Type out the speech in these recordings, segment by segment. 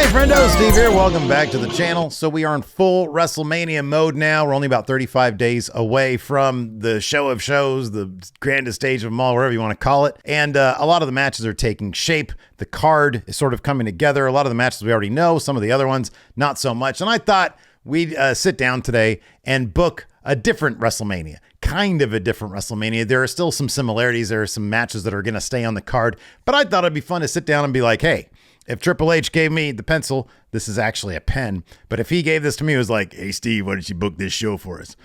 friendo, Steve here. Welcome back to the channel. So we are in full Wrestlemania mode now. We're only about 35 days away from the show of shows, the grandest stage of them all, whatever you want to call it. And a lot of the matches are taking shape. The card is sort of coming together. A lot of the matches we already know. Some of the other ones, not so much. And I thought we'd sit down today and book a different WrestleMania. Kind of a different WrestleMania. There are still some similarities. There are some matches that are going to stay on the card. But I thought it'd be fun to sit down and be like, hey, if Triple H gave me the pencil, this is actually a pen, but if he gave this to me, it was like, hey, Steve, why don't you book this show for us?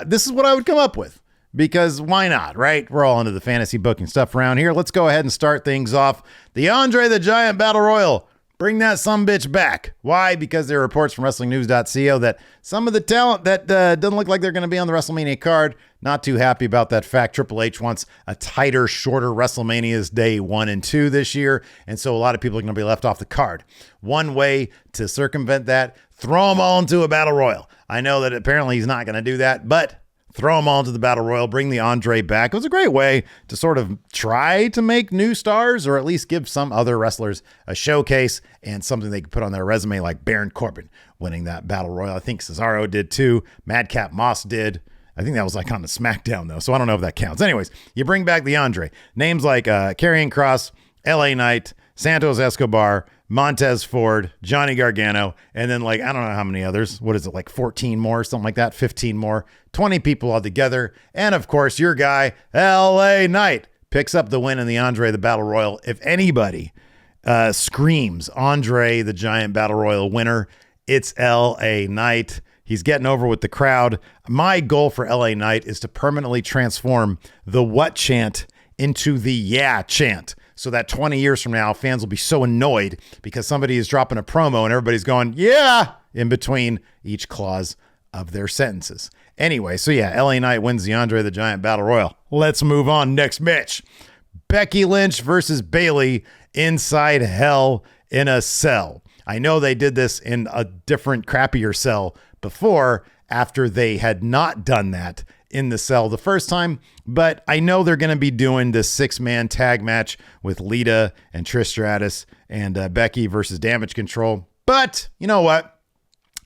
This is what I would come up with, because why not, right? We're all into the fantasy booking stuff around here. Let's go ahead and start things off. The Andre the Giant Battle Royal. Bring that sumbitch back. Why? Because there are reports from WrestlingNews.co that some of the talent that doesn't look like they're going to be on the WrestleMania card, not too happy about that fact. Triple H wants a tighter, shorter WrestleManias day 1 and 2 this year, and so a lot of people are going to be left off the card. One way to circumvent that, throw them all into a Battle Royal. I know that apparently he's not going to do that, but throw them all into the Battle Royal, bring the Andre back. It was a great way to sort of try to make new stars, or at least give some other wrestlers a showcase and something they could put on their resume, like Baron Corbin winning that Battle Royal. I think Cesaro did too. Madcap Moss did. I think that was like on the SmackDown though, so I don't know if that counts. Anyways, you bring back the Andre. Names like Karrion Kross, LA Knight, Santos Escobar, Montez Ford, Johnny Gargano, and then like, I don't know how many others. What is it, like 14 more, something like that, 15 more, 20 people altogether. And of course, your guy, LA Knight, picks up the win in the Andre the Battle Royal. If anybody screams Andre the Giant Battle Royal winner, it's LA Knight. He's getting over with the crowd. My goal for LA Knight is to permanently transform the what chant into the yeah chant. So that 20 years from now, fans will be so annoyed because somebody is dropping a promo and everybody's going, yeah, in between each clause of their sentences. Anyway, so yeah, LA Knight wins the Andre the Giant Battle Royal. Let's move on. Next match. Becky Lynch versus Bayley inside Hell in a Cell. I know they did this in a different, crappier cell before, after they had not done that in the cell the first time, but I know they're going to be doing this 6-man tag match with Lita and Trish Stratus and Becky versus Damage Control. But you know what?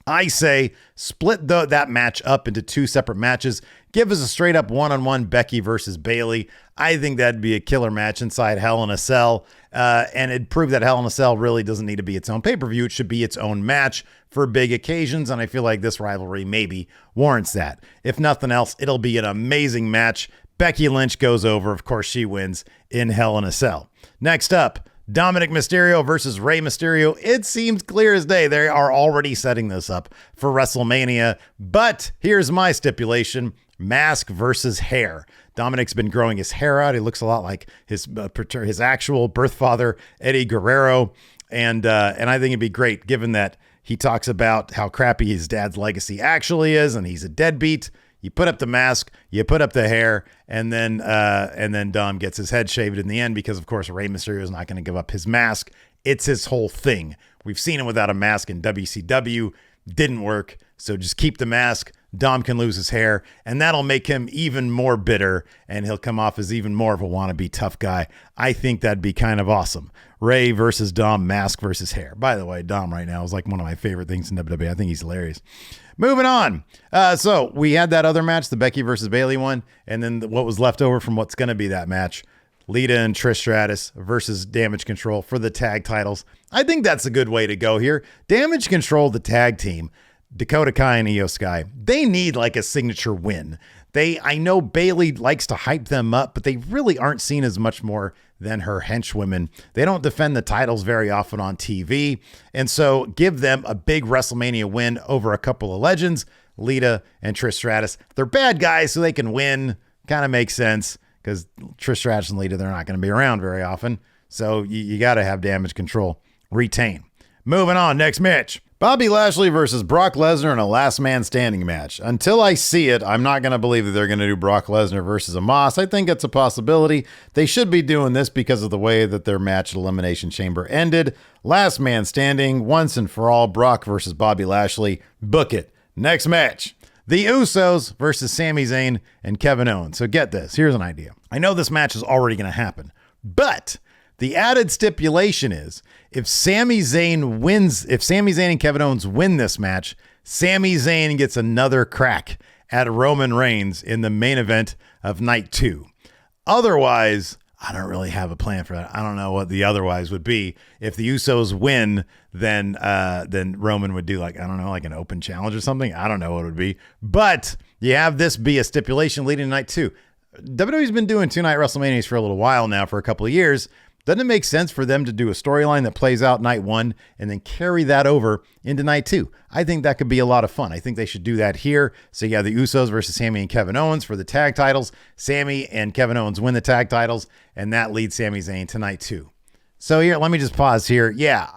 I say split that match up into 2 separate matches. Give us a straight up one-on-one Becky versus Bayley. I think that'd be a killer match inside Hell in a Cell. And it'd prove that Hell in a Cell really doesn't need to be its own pay-per-view. It should be its own match for big occasions. And I feel like this rivalry maybe warrants that. If nothing else, it'll be an amazing match. Becky Lynch goes over. Of course, she wins in Hell in a Cell. Next up, Dominik Mysterio versus Rey Mysterio. It seems clear as day they are already setting this up for WrestleMania. But here's my stipulation. Mask versus hair. Dominik's been growing his hair out. He looks a lot like his actual birth father, Eddie Guerrero. And I think it'd be great, given that he talks about how crappy his dad's legacy actually is, and he's a deadbeat. You put up the mask, you put up the hair, and then Dom gets his head shaved in the end because, of course, Rey Mysterio is not going to give up his mask. It's his whole thing. We've seen him without a mask in WCW. Didn't work. So just keep the mask. Dom can lose his hair, and that'll make him even more bitter, and he'll come off as even more of a wannabe tough guy. I think that'd be kind of awesome. Ray versus Dom, mask versus hair. By the way, Dom right now is like one of my favorite things in WWE. I think he's hilarious. Moving on. So we had that other match, the Becky versus Bayley one, and then what was left over from what's going to be that match, Lita and Trish Stratus versus Damage Control for the tag titles. I think that's a good way to go here. Damage Control, the tag team, Dakota Kai and Io Sky, they need like a signature win. I know Bayley likes to hype them up, but they really aren't seen as much more than her henchwomen. They don't defend the titles very often on TV. And so give them a big WrestleMania win over a couple of legends, Lita and Trish Stratus. They're bad guys, so they can win. Kind of makes sense because Trish Stratus and Lita, they're not going to be around very often. So you got to have Damage Control retain. Moving on, next match. Bobby Lashley versus Brock Lesnar in a last man standing match. Until I see it, I'm not going to believe that they're going to do Brock Lesnar versus Amos. I think it's a possibility. They should be doing this because of the way that their match at Elimination Chamber ended. Last man standing, once and for all, Brock versus Bobby Lashley. Book it. Next match. The Usos versus Sami Zayn and Kevin Owens. So get this. Here's an idea. I know this match is already going to happen, but The added stipulation is if Sami Zayn and Kevin Owens win this match, Sami Zayn gets another crack at Roman Reigns in the main event of night 2. Otherwise, I don't really have a plan for that. I don't know what the otherwise would be. If the Usos win, then Roman would do like an open challenge or something. I don't know what it would be. But you have this be a stipulation leading to night 2. WWE's been doing 2-night WrestleManias for a little while now, for a couple of years. Doesn't it make sense for them to do a storyline that plays out night 1 and then carry that over into night 2? I think that could be a lot of fun. I think they should do that here. So you have the Usos versus Sami and Kevin Owens for the tag titles. Sami and Kevin Owens win the tag titles, and that leads Sami Zayn to night 2. So here, let me just pause here. Yeah,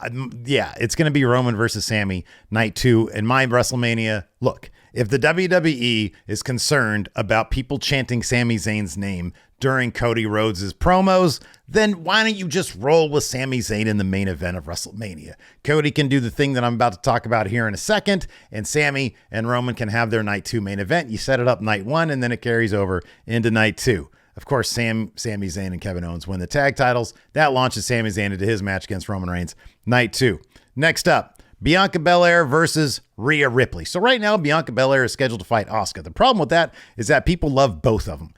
it's going to be Roman versus Sami night 2 in my WrestleMania. Look, if the WWE is concerned about people chanting Sami Zayn's name during Cody Rhodes' promos, then why don't you just roll with Sami Zayn in the main event of WrestleMania? Cody can do the thing that I'm about to talk about here in a second, and Sami and Roman can have their night 2 main event. You set it up night 1, and then it carries over into night 2. Of course, Sami Zayn and Kevin Owens win the tag titles. That launches Sami Zayn into his match against Roman Reigns, night 2. Next up, Bianca Belair versus Rhea Ripley. So right now, Bianca Belair is scheduled to fight Asuka. The problem with that is that people love both of them.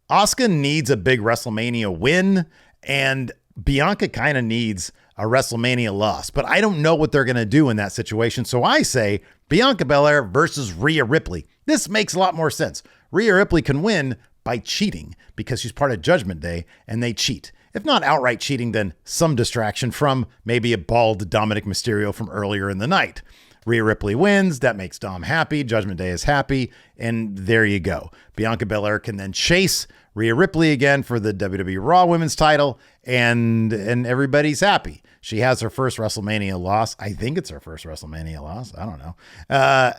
Asuka needs a big WrestleMania win, and Bianca kind of needs a WrestleMania loss. But I don't know what they're going to do in that situation. So I say Bianca Belair versus Rhea Ripley. This makes a lot more sense. Rhea Ripley can win by cheating because she's part of Judgment Day and they cheat. If not outright cheating, then some distraction from maybe a bald Dominik Mysterio from earlier in the night. Rhea Ripley wins. That makes Dom happy. Judgment Day is happy. And there you go. Bianca Belair can then chase Rhea Ripley again for the WWE Raw Women's title, and everybody's happy. She has her first WrestleMania loss. I think it's her first WrestleMania loss. I don't know.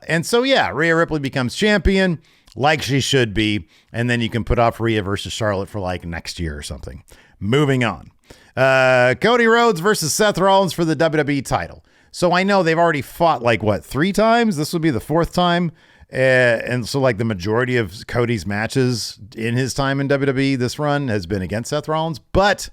And so, yeah, Rhea Ripley becomes champion like she should be. And then you can put off Rhea versus Charlotte for like next year or something. Moving on. Cody Rhodes versus Seth Rollins for the WWE title. So I know they've already fought 3 times? This would be the 4th time. And so the majority of Cody's matches in his time in WWE this run has been against Seth Rollins. But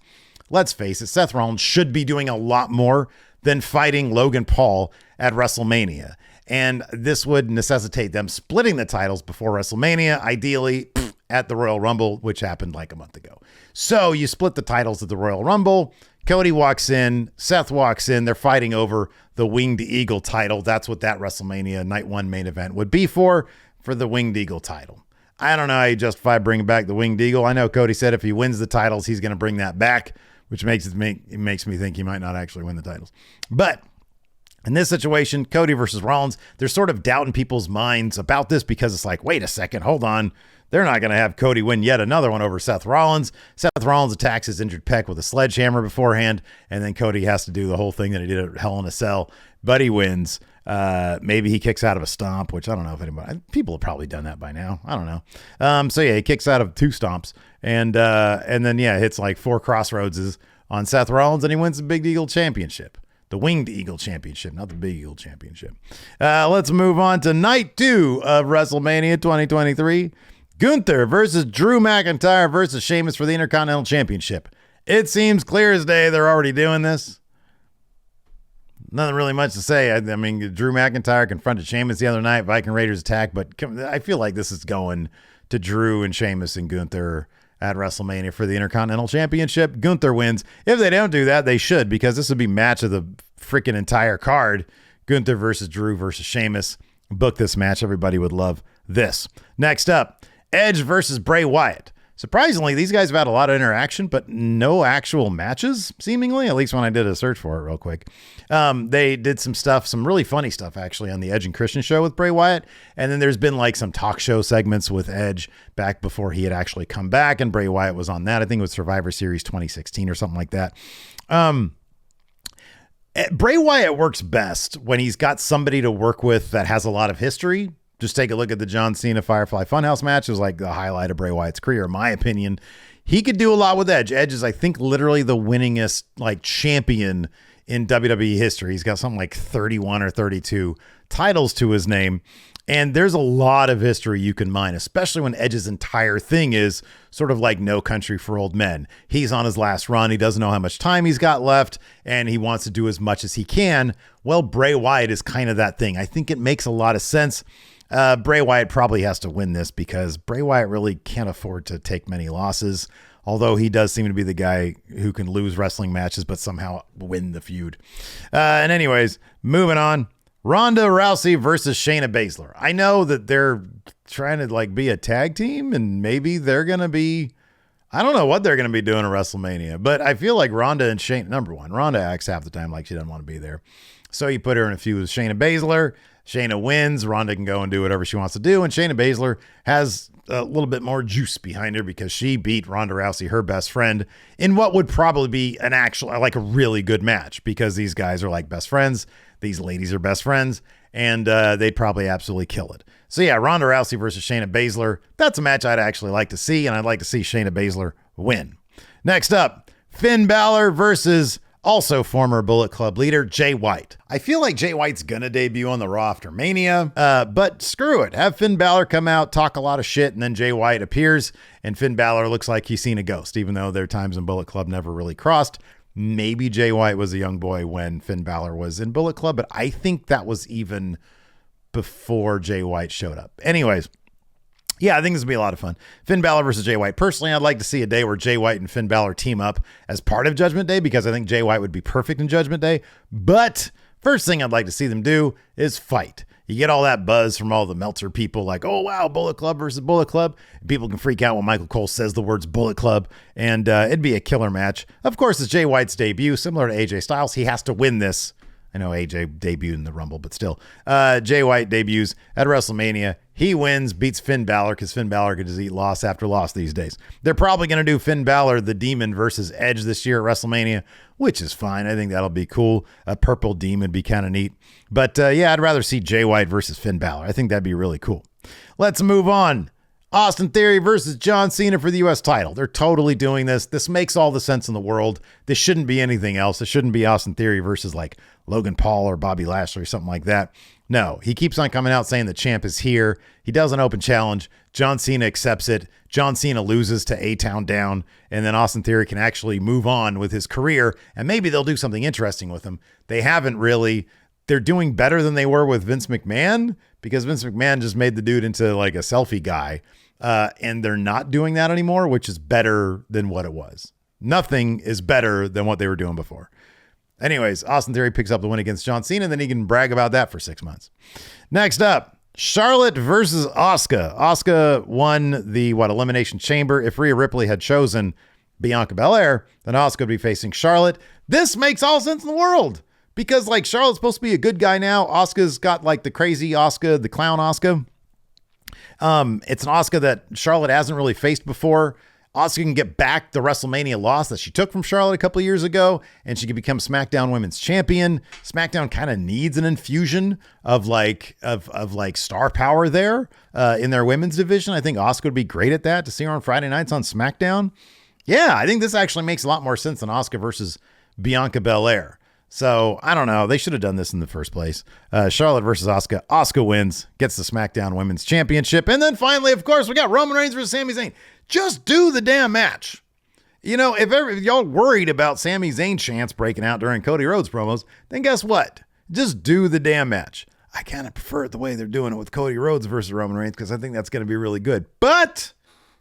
let's face it, Seth Rollins should be doing a lot more than fighting Logan Paul at WrestleMania. And this would necessitate them splitting the titles before WrestleMania, ideally at the Royal Rumble, which happened a month ago. So you split the titles at the Royal Rumble. Cody walks in, Seth walks in, they're fighting over the Winged Eagle title. That's what that WrestleMania Night 1 main event would be for the Winged Eagle title. I don't know how you justify bringing back the Winged Eagle. I know Cody said if he wins the titles, he's going to bring that back, which makes me think he might not actually win the titles. But in this situation, Cody versus Rollins, they're sort of doubting people's minds about this because it's wait a second, hold on. They're not going to have Cody win yet another one over Seth Rollins. Seth Rollins attacks his injured pec with a sledgehammer beforehand, and then Cody has to do the whole thing that he did at Hell in a Cell, but he wins. Maybe he kicks out of a stomp, which I don't know if people have probably done that by now. I don't know. So yeah, he kicks out of 2 stomps, and then hits 4 crossroadses on Seth Rollins, and he wins the Big Eagle Championship. The Winged Eagle Championship, not the Big Eagle Championship. Let's move on to night 2 of WrestleMania 2023. Gunther versus Drew McIntyre versus Sheamus for the Intercontinental Championship. It seems clear as day they're already doing this. Nothing really much to say. I mean, Drew McIntyre confronted Sheamus the other night. Viking Raiders attack, but I feel like this is going to Drew and Sheamus and Gunther at WrestleMania for the Intercontinental Championship. Gunther wins. If they don't do that, they should, because this would be match of the freaking entire card. Gunther versus Drew versus Sheamus. Book this match. Everybody would love this. Next up, Edge versus Bray Wyatt. Surprisingly, these guys have had a lot of interaction, but no actual matches, seemingly, at least when I did a search for it real quick. They did some stuff, some really funny stuff, actually, on the Edge and Christian show with Bray Wyatt. And then there's been some talk show segments with Edge back before he had actually come back, and Bray Wyatt was on that. I think it was Survivor Series 2016 or something like that. Bray Wyatt works best when he's got somebody to work with that has a lot of history. Just take a look at the John Cena Firefly Funhouse match. It was the highlight of Bray Wyatt's career, in my opinion. He could do a lot with Edge. Edge is, I think, literally the winningest champion in WWE history. He's got something 31 or 32 titles to his name. And there's a lot of history you can mine, especially when Edge's entire thing is sort of like No Country for Old Men. He's on his last run. He doesn't know how much time he's got left, and he wants to do as much as he can. Well, Bray Wyatt is kind of that thing. I think it makes a lot of sense. Bray Wyatt probably has to win this because Bray Wyatt really can't afford to take many losses, although he does seem to be the guy who can lose wrestling matches but somehow win the feud. And anyways, moving on. Ronda Rousey versus Shayna Baszler. I know that they're trying to like be a tag team and maybe they're going to be, I don't know what they're going to be doing at WrestleMania, but I feel like Ronda and Shayna, number one, Ronda acts half the time like she doesn't want to be there. So you put her in a feud with Shayna Baszler. Shayna wins. Ronda can go and do whatever she wants to do. And Shayna Baszler has a little bit more juice behind her because she beat Ronda Rousey, her best friend, in what would probably be an actual, like a really good match because these guys are like best friends. These ladies are best friends, and they'd probably absolutely kill it. So yeah, Ronda Rousey versus Shayna Baszler. That's a match I'd actually like to see, and I'd like to see Shayna Baszler win. Next up, Finn Balor versus also former Bullet Club leader Jay White. I feel like Jay White's gonna debut on the Raw after Mania, but screw it. Have Finn Balor come out, talk a lot of shit, and then Jay White appears, and Finn Balor looks like he's seen a ghost, even though their times in Bullet Club never really crossed. Maybe Jay White was a young boy when Finn Balor was in Bullet Club, but I think that was even before Jay White showed up. Anyways, yeah, I think this would be a lot of fun. Finn Balor versus Jay White. Personally, I'd like to see a day where Jay White and Finn Balor team up as part of Judgment Day because I think Jay White would be perfect in Judgment Day. But first thing I'd like to see them do is fight. You get all that buzz from all the Meltzer people like, oh, wow, Bullet Club versus Bullet Club. People can freak out when Michael Cole says the words Bullet Club, and it'd be a killer match. Of course, it's Jay White's debut, similar to AJ Styles. He has to win this. I know AJ debuted in the Rumble, but still. Jay White debuts at WrestleMania. He wins, beats Finn Balor because Finn Balor could just eat loss after loss these days. They're probably going to do Finn Balor, the Demon, versus Edge this year at WrestleMania, which is fine. I think that'll be cool. A purple demon would be kind of neat. But yeah, I'd rather see Jay White versus Finn Balor. I think that'd be really cool. Let's move on. Austin Theory versus John Cena for the U.S. title. They're totally doing this. This makes all the sense in the world. This shouldn't be anything else. It shouldn't be Austin Theory versus like Logan Paul or Bobby Lashley or something like that. No, he keeps on coming out saying the champ is here. He does an open challenge. John Cena accepts it. John Cena loses to A-Town Down, and then Austin Theory can actually move on with his career, and maybe they'll do something interesting with him. They haven't really. They're doing better than they were with Vince McMahon because Vince McMahon just made the dude into like a selfie guy, and they're not doing that anymore, which is better than what it was. Nothing is better than what they were doing before. Anyways, Austin Theory picks up the win against John Cena, and then he can brag about that for 6 months. Next up, Charlotte versus Asuka. Asuka won the Elimination Chamber. If Rhea Ripley had chosen Bianca Belair, then Asuka would be facing Charlotte. This makes all sense in the world because like Charlotte's supposed to be a good guy now. Asuka's got like the crazy Asuka, the clown Asuka. It's an Asuka that Charlotte hasn't really faced before. Asuka can get back the WrestleMania loss that she took from Charlotte a couple of years ago, and she can become SmackDown Women's Champion. SmackDown kind of needs an infusion of like star power there in their women's division. I think Asuka would be great at that, to see her on Friday nights on SmackDown. Yeah, I think this actually makes a lot more sense than Asuka versus Bianca Belair. So I don't know. They should have done this in the first place. Charlotte versus Asuka. Asuka wins, gets the SmackDown Women's Championship. And then finally, of course, we got Roman Reigns versus Sami Zayn. Just do the damn match. You know, if y'all worried about Sami Zayn chants breaking out during Cody Rhodes promos, then guess what? Just do the damn match. I kind of prefer it the way they're doing it with Cody Rhodes versus Roman Reigns because I think that's going to be really good. But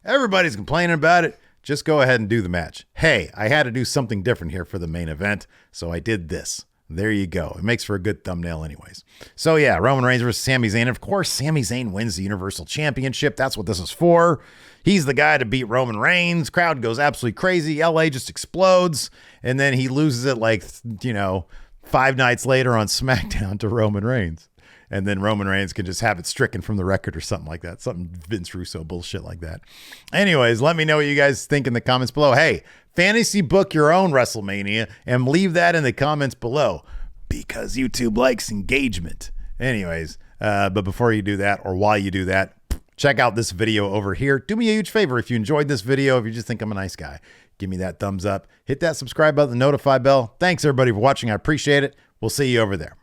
everybody's complaining about it. Just go ahead and do the match. Hey, I had to do something different here for the main event, so I did this. There you go. It makes for a good thumbnail anyways. So yeah, Roman Reigns versus Sami Zayn. Of course, Sami Zayn wins the Universal Championship. That's what this is for. He's the guy to beat Roman Reigns. Crowd goes absolutely crazy. LA just explodes. And then he loses it 5 nights later on SmackDown to Roman Reigns. And then Roman Reigns can just have it stricken from the record or something like that. Something Vince Russo bullshit like that. Anyways, let me know what you guys think in the comments below. Hey, fantasy book your own WrestleMania and leave that in the comments below because YouTube likes engagement. Anyways, but before you do that or while you do that, check out this video over here. Do me a huge favor if you enjoyed this video, if you just think I'm a nice guy, give me that thumbs up, hit that subscribe button, the notify bell. Thanks everybody for watching. I appreciate it. We'll see you over there.